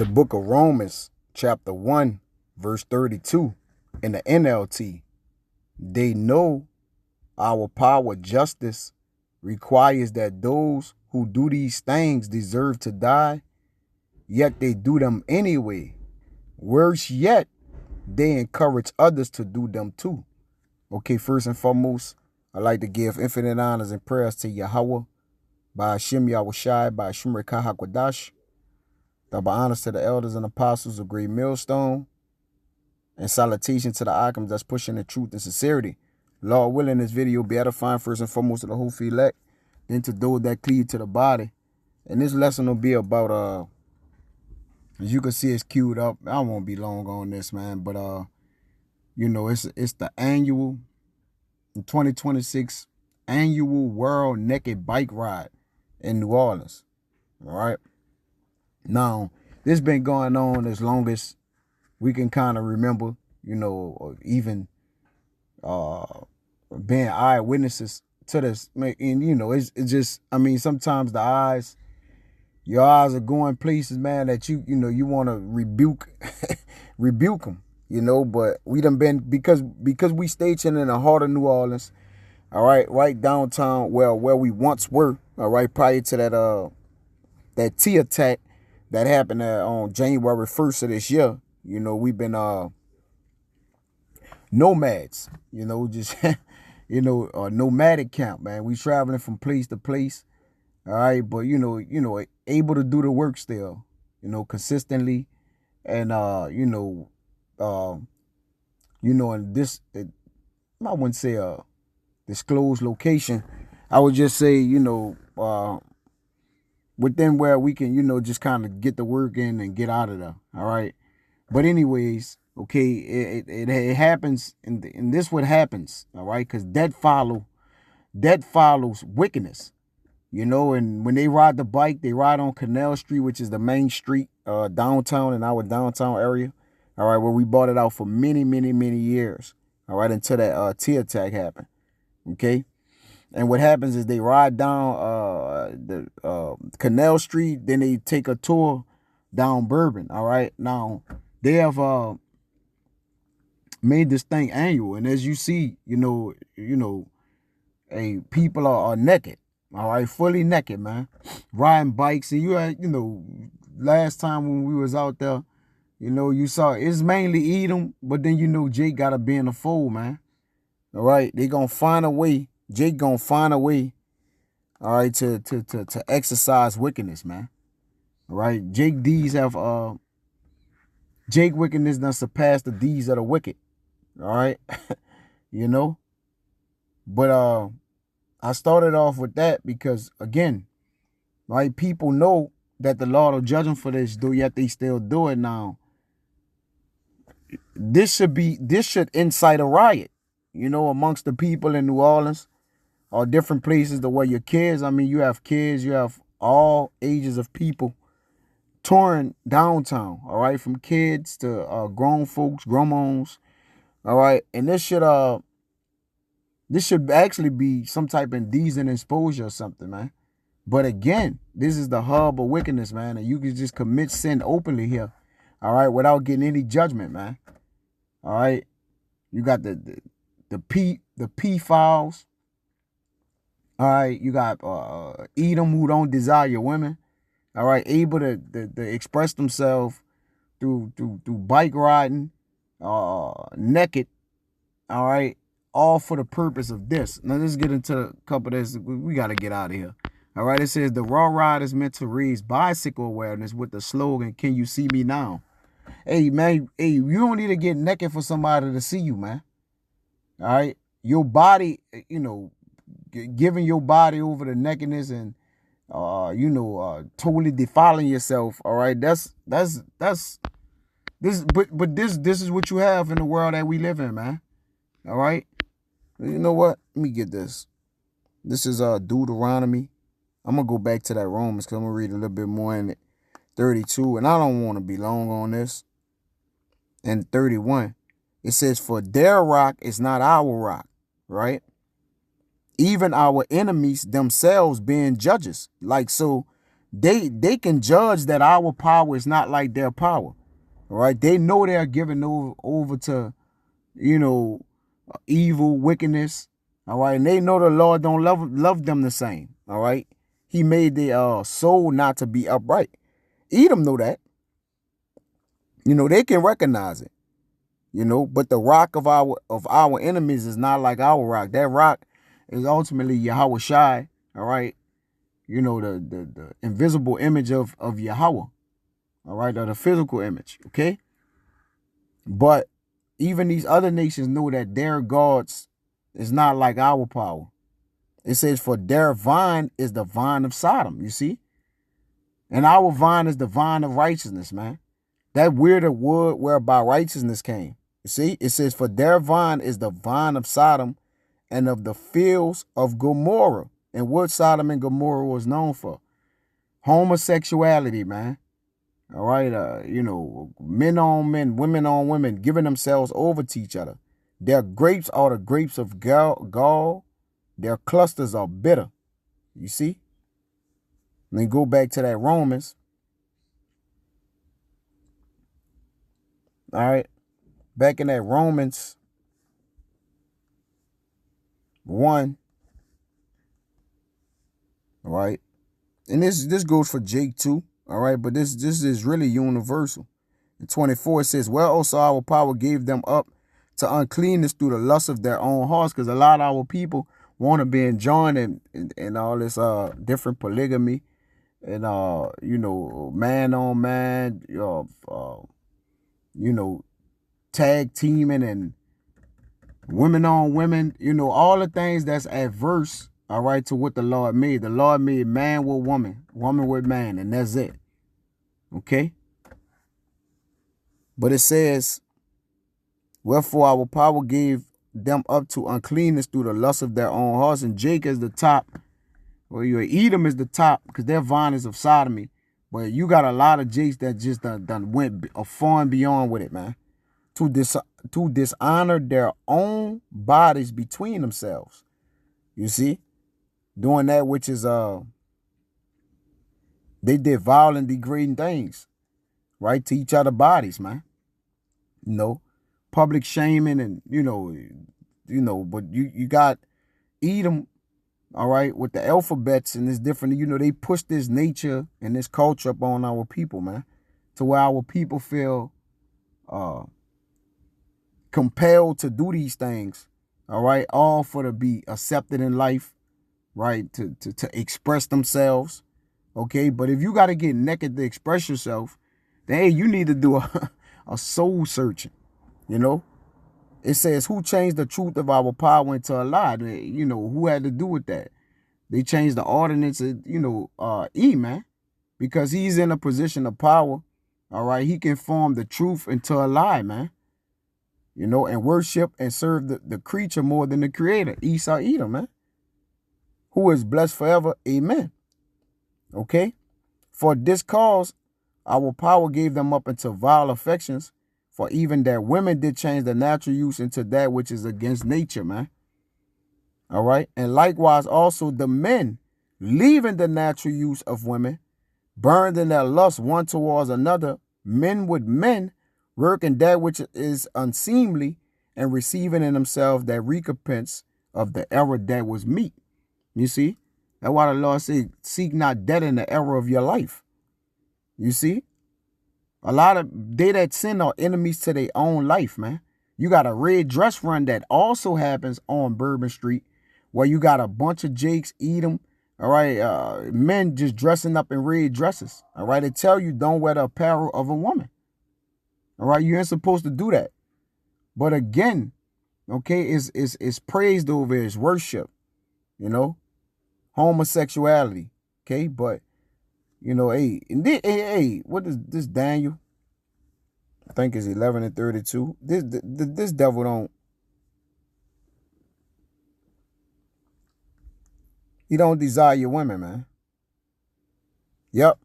the book of Romans, chapter 1, verse 32, in the NLT. They know our power justice requires that those who do these things deserve to die, yet they do them anyway. Worse yet, they encourage others to do them too. Okay, first and foremost, I'd like to give infinite honors and prayers to Yahweh, by Hashem Yahushai, by Hashem Rekah HaKodash. Double honors to the elders and apostles of Great Millstone, and salutation to the icons that's pushing the truth and sincerity. Lord willing, this video be edifying first and foremost to the whole elect, then to those that cleave to the body. And this lesson will be about, as you can see, it's queued up. I won't be long on this, man, but you know, it's the annual 2026 annual World Naked Bike Ride in New Orleans. All right. Now, this been going on as long as we can kind of remember, you know, or even being eyewitnesses to this. And, you know, it's just, I mean, sometimes your eyes are going places, man, that you know, you want to rebuke them, you know, but we done been, because we stationed in the heart of New Orleans, all right downtown, where we once were, all right, prior to that T attack that happened on January 1st of this year. You know, we've been nomads, you know, just, you know, a nomadic camp, man. We traveling from place to place, all right, but, you know, able to do the work still, you know, consistently, and, in this, I wouldn't say a disclosed location. I would just say, you know, within where we can, you know, just kind of get the work in and get out of there. All right. But anyways, okay, it happens, and this what happens. All right. Because death follows wickedness, you know. And when they ride the bike, they ride on Canal Street, which is the main street downtown, in our downtown area. All right. Where we bought it out for many, many, many years. All right. Until that T attack happened. Okay. And what happens is they ride down the Canal Street, then they take a tour down Bourbon. All right. Now, they have made this thing annual. And as you see, you know, people are naked. All right. Fully naked, man. Riding bikes. And you had, you know, last time when we was out there, you know, you saw it's mainly Edom, but then, you know, Jake got to be in the fold, man. All right. They going to find a way. Jake gonna find a way, all right, to exercise wickedness, man. All right, Jake deeds have Jake wickedness done surpassed the deeds of the wicked. All right, you know. But I started off with that because, again, right, people know that the Lord will judge them for this, yet they still do it. Now, this should incite a riot, you know, amongst the people in New Orleans, or different places to where your kids, I mean, you have kids, you have all ages of people touring downtown, all right, from kids to grown folks, grandmas, all right, and this should actually be some type of indecent exposure or something, man. But again, this is the hub of wickedness, man, and you can just commit sin openly here, all right, without getting any judgment, man. All right, you got the pedophiles. All right, you got Edom, who don't desire your women. All right, able to express themselves through bike riding, naked. All right, all for the purpose of this. Now let's get into a couple of this. We got to get out of here. All right, it says the Raw Ride is meant to raise bicycle awareness with the slogan, "Can you see me now?" Hey, man, hey, you don't need to get naked for somebody to see you, man. All right, your body, you know, giving your body over to nakedness and totally defiling yourself. All right, that's this, but this is what you have in the world that we live in, man. All right, you know what? Let me get this. This is Deuteronomy. I'm gonna go back to that Romans because I'm gonna read a little bit more in it. 32, and I don't want to be long on this. And 31, it says, "For their rock is not our rock," right? Even our enemies themselves being judges. Like, so they can judge that our power is not like their power. All right. They know they're given over to, you know, evil, wickedness. All right. And they know the Lord don't love them the same. All right. He made their soul not to be upright. Edom know that. You know, they can recognize it. You know, but the rock of our enemies is not like our rock. That rock is ultimately Yahweh Shai. All right. You know, the invisible image of Yahweh. All right, or the physical image. Okay. But even these other nations know that their gods is not like our power. It says, for their vine is the vine of Sodom, you see? And our vine is the vine of righteousness, man. That weirder wood whereby righteousness came. You see? It says, for their vine is the vine of Sodom and of the fields of Gomorrah. And what Sodom and Gomorrah was known for? Homosexuality, man. All right, you know, men on men, women on women, giving themselves over to each other. Their grapes are the grapes of gall. Their clusters are bitter. You see? And then go back to that Romans. All right. Back in that Romans 1. All right. And this goes for Jake too. All right. But this is really universal. In 24, it says, well, also our power gave them up to uncleanness through the lust of their own hearts. Because a lot of our people want to be enjoined and all this different polygamy and you know, man on man, you know, tag teaming and women on women, you know, all the things that's adverse, all right, to what the Lord made. The Lord made man with woman, woman with man, and that's it. Okay? But it says, wherefore our power gave them up to uncleanness through the lust of their own hearts. And Jacob is the top, or your Edom is the top, because their vine is of sodomy. But you got a lot of Jakes that just done went far and beyond with it, man. To dishonor their own bodies between themselves. You see? Doing that which is they did vile and degrading things, right? To each other bodies, man. You know, public shaming and you know, but you got Edom, all right, with the alphabets and this different, you know, they push this nature and this culture up on our people, man, to where our people feel compelled to do these things, all right, all for to be accepted in life, right, to express themselves, okay? But if you got to get naked to express yourself, then, hey, you need to do a soul searching, you know? It says, who changed the truth of our power into a lie? You know, who had to do with that? They changed the ordinance of, you know, man, because he's in a position of power, all right? He can form the truth into a lie, man. You know, and worship and serve the creature more than the creator. Esau, Edom, man. Who is blessed forever. Amen. Okay. For this cause, our power gave them up into vile affections. For even their women did change the natural use into that which is against nature, man. All right. And likewise also the men, leaving the natural use of women, burned in their lust one towards another, men with men, working that which is unseemly, and receiving in themselves that recompense of the error that was meet. You see? That's why the Lord said, seek not death in the error of your life. You see? A lot of they that sin are enemies to their own life, man. You got a red dress run that also happens on Bourbon Street, where you got a bunch of Jakes, Edom, all right, men just dressing up in red dresses. All right, they tell you don't wear the apparel of a woman. All right, you ain't supposed to do that. But again, okay, it's praised over, it's worship, you know, homosexuality, okay? But, you know, hey, what is this Daniel? I think it's 11 and 32. This devil don't, he don't desire your women, man. Yep.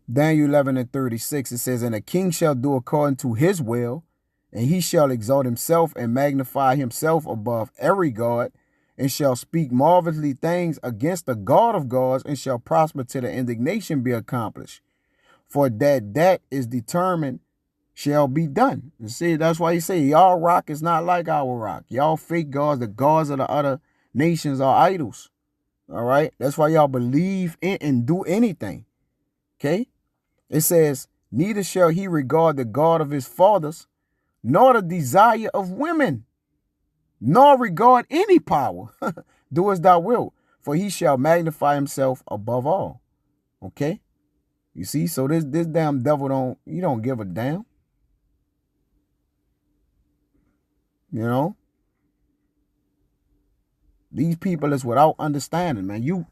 Daniel 11 and 36, it says, and a king shall do according to his will, and he shall exalt himself and magnify himself above every god, and shall speak marvelously things against the God of gods, and shall prosper till the indignation be accomplished. For that is determined shall be done. You see, that's why you say y'all rock is not like our rock. Y'all fake gods, the gods of the other nations are idols. All right. That's why y'all believe in and do anything. Okay. It says, neither shall he regard the God of his fathers, nor the desire of women, nor regard any power. Do as thou wilt, for he shall magnify himself above all. Okay. You see, so this damn devil don't give a damn. You know, these people is without understanding, man. You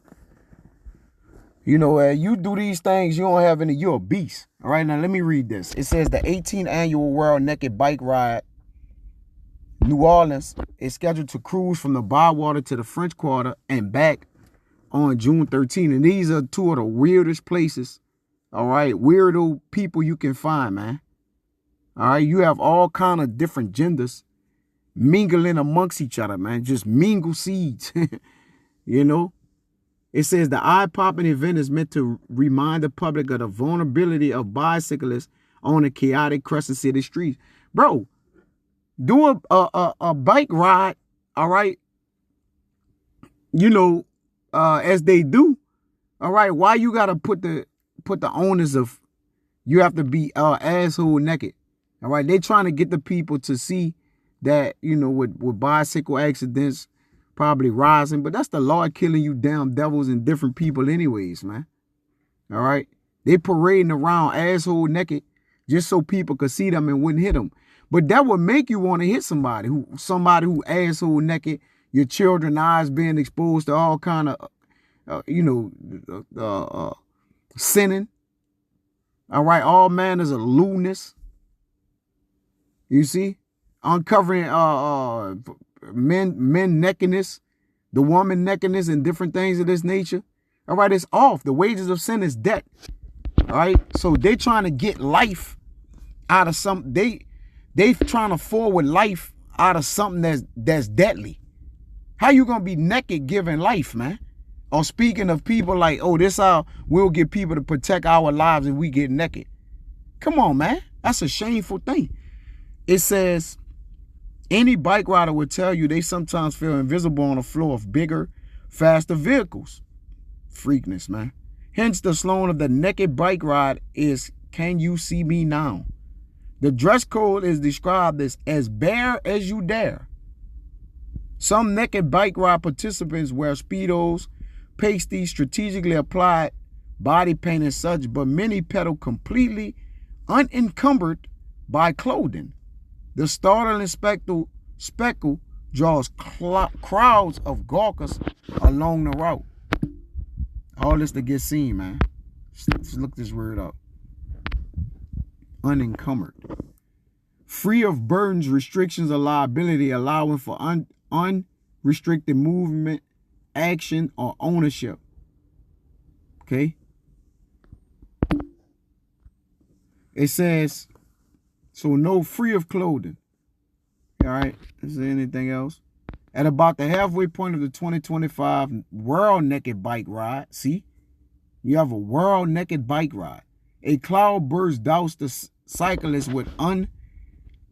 know, you do these things, you don't have any, you're a beast. All right, now let me read this. It says the 18th annual World Naked Bike Ride, New Orleans, is scheduled to cruise from the Bywater to the French Quarter and back on June 13th. And these are two of the weirdest places, all right, weirdo people you can find, man. All right, you have all kind of different genders mingling amongst each other, man. Just mingle seeds. You know, it says the eye-popping event is meant to remind the public of the vulnerability of bicyclists on the chaotic Crescent City streets. Bro, do a bike ride, all right, you know, as they do, all right. Why you gotta put the onus of you have to be asshole naked, all right? They trying to get the people to see that, you know, with bicycle accidents probably rising, but that's the Lord killing you damn devils and different people anyways, man. All right. They parading around asshole naked just so people could see them and wouldn't hit them. But that would make you want to hit somebody who asshole naked, your children's eyes being exposed to all kind of, sinning. All right. All manners of lewdness. You see? Uncovering men nakedness, the woman nakedness, and different things of this nature. All right, it's off. The wages of sin is death. All right, so they trying to get life out of some. They trying to forward life out of something that's deadly. How you gonna be naked giving life, man? Or speaking of people like, oh, this how we'll get people to protect our lives if we get naked. Come on, man, that's a shameful thing. It says, any bike rider would tell you they sometimes feel invisible on the floor of bigger, faster vehicles. Freakness, man. Hence, the slogan of the naked bike ride is, can you see me now? The dress code is described as bare as you dare. Some naked bike ride participants wear Speedos, pasties, strategically applied body paint and such, but many pedal completely unencumbered by clothing. The startling spectacle draws crowds of gawkers along the route. All this to get seen, man. Let's look this word up. Unencumbered. Free of burdens, restrictions, or liability, allowing for unrestricted movement, action, or ownership. Okay? It says, so no free of clothing. All right. Is there anything else? At about the halfway point of the 2025 World Naked Bike Ride, see? You have a World Naked Bike Ride. A cloud burst doused the cyclists with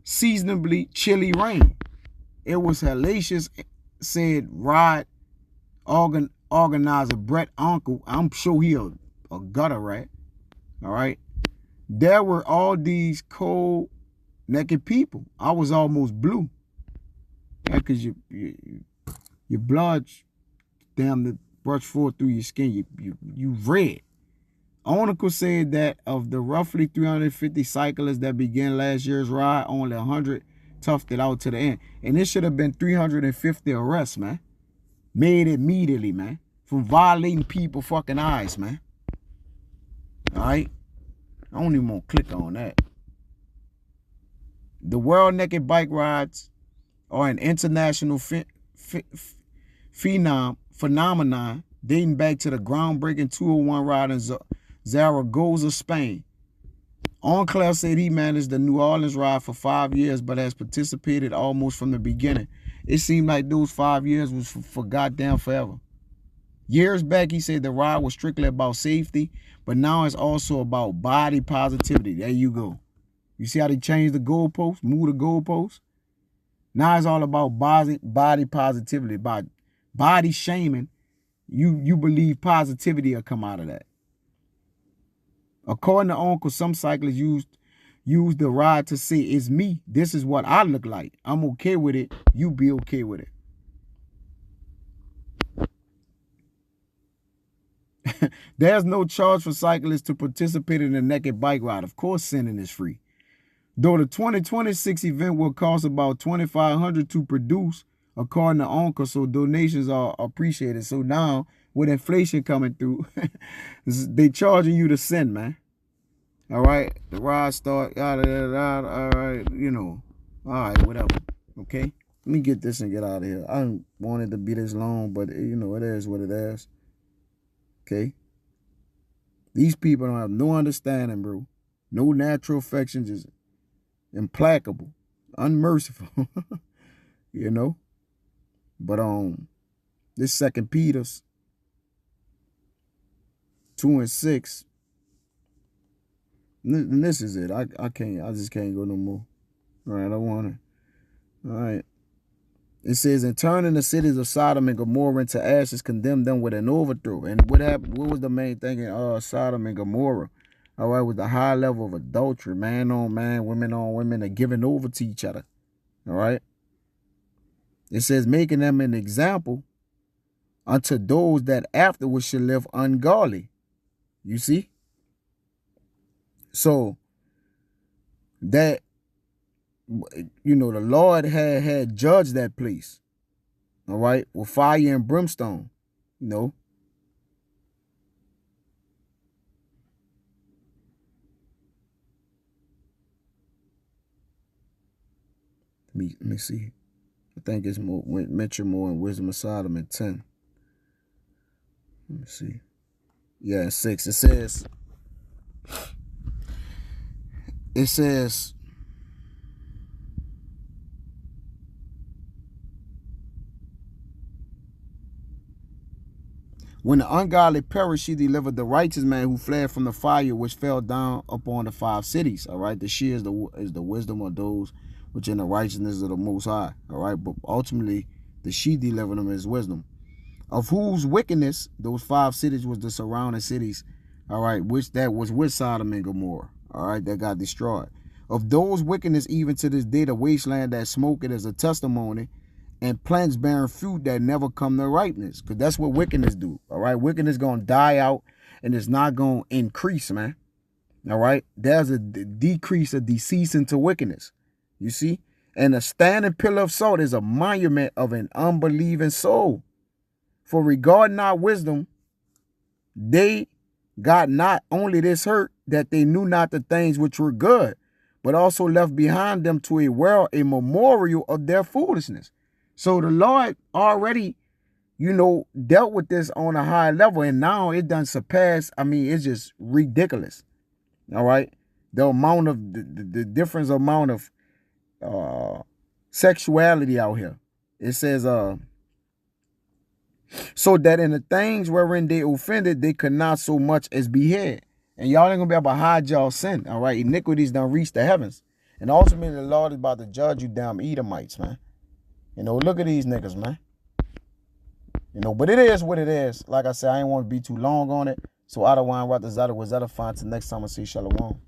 unseasonably chilly rain. It was hellacious, said ride organizer Brett Uncle. I'm sure he a gutter rat. All right. There were all these cold, naked people. I was almost blue. Yeah, because your blood damn the brush forth through your skin. You red. Onicle said that of the roughly 350 cyclists that began last year's ride, only 100 toughed it out to the end. And it should have been 350 arrests, man. Made immediately, man. From violating people's fucking eyes, man. All right? I don't even want to click on that. The World Naked Bike Rides are an international phenomenon dating back to the groundbreaking 201 ride in Zaragoza, Spain. Enclave said he managed the New Orleans ride for 5 years, but has participated almost from the beginning. it seemed like those 5 years was for goddamn forever. Years back, he said the ride was strictly about safety, but now it's also about body positivity. There you go. You see how they changed the goalposts, move the goalposts? Now it's all about body positivity, about body shaming. You believe positivity will come out of that. According to Uncle, some cyclists use the ride to say, it's me. This is what I look like. I'm okay with it. You be okay with it. There's no charge for cyclists to participate in a naked bike ride. Of course, sending is free. Though the 2026 event will cost about $2,500 to produce, according to Uncle, so donations are appreciated. So now, with inflation coming through, they charging you to send, man. All right, the ride start, all right, you know, all right, whatever, okay? Let me get this and get out of here. I don't want it to be this long, but, you know, it is what it is, okay? These people don't have no understanding, bro. No natural affection, just implacable, unmerciful, you know? But this 2 Peter 2:6, and this is it. I just can't go no more. All right, I want it. All right. It says, in turning the cities of Sodom and Gomorrah into ashes, condemn them with an overthrow. And what happened? What was the main thing in Sodom and Gomorrah? All right, with the high level of adultery, man on man, women on women, are giving over to each other. All right. It says, making them an example unto those that afterwards should live ungodly. You see? So that, you know, the Lord had judged that place. All right, with fire and brimstone, you know. Let me see. I think it's more mentioned more in Wisdom of Solomon 10. Let me see. Yeah, 6. It says, when the ungodly perished, she delivered the righteous man who fled from the fire which fell down upon the 5 cities. All right, the she is the wisdom of those which in the righteousness of the Most High. All right, but ultimately the she delivered them is wisdom, of whose wickedness those 5 cities was the surrounding cities. All right, which that was with Sodom and Gomorrah. All right, that got destroyed. Of those wickedness, even to this day, the wasteland that smoketh is a testimony, and plants bearing fruit that never come to ripeness. Because that's what wickedness do. All right, wickedness going to die out, and it's not going to increase, man. All right, there's a decrease, a decease into wickedness. You see? And a standing pillar of salt is a monument of an unbelieving soul. For regarding our wisdom, they got not only this hurt, that they knew not the things which were good, but also left behind them to a world a memorial of their foolishness. So the Lord already, you know, dealt with this on a high level, and now it done surpassed. I mean, it's just ridiculous. All right, the amount of the difference amount of sexuality out here. It says, so that in the things wherein they offended, they could not so much as be had. And y'all ain't gonna be able to hide y'all sin. All right, iniquities done reach the heavens, and ultimately the Lord is about to judge you damn Edomites, man. You know, look at these niggas, man. You know, but it is what it is. Like I said, I ain't want to be too long on it. So Adonai Ratazada was edifying. Till next time I see Shalom.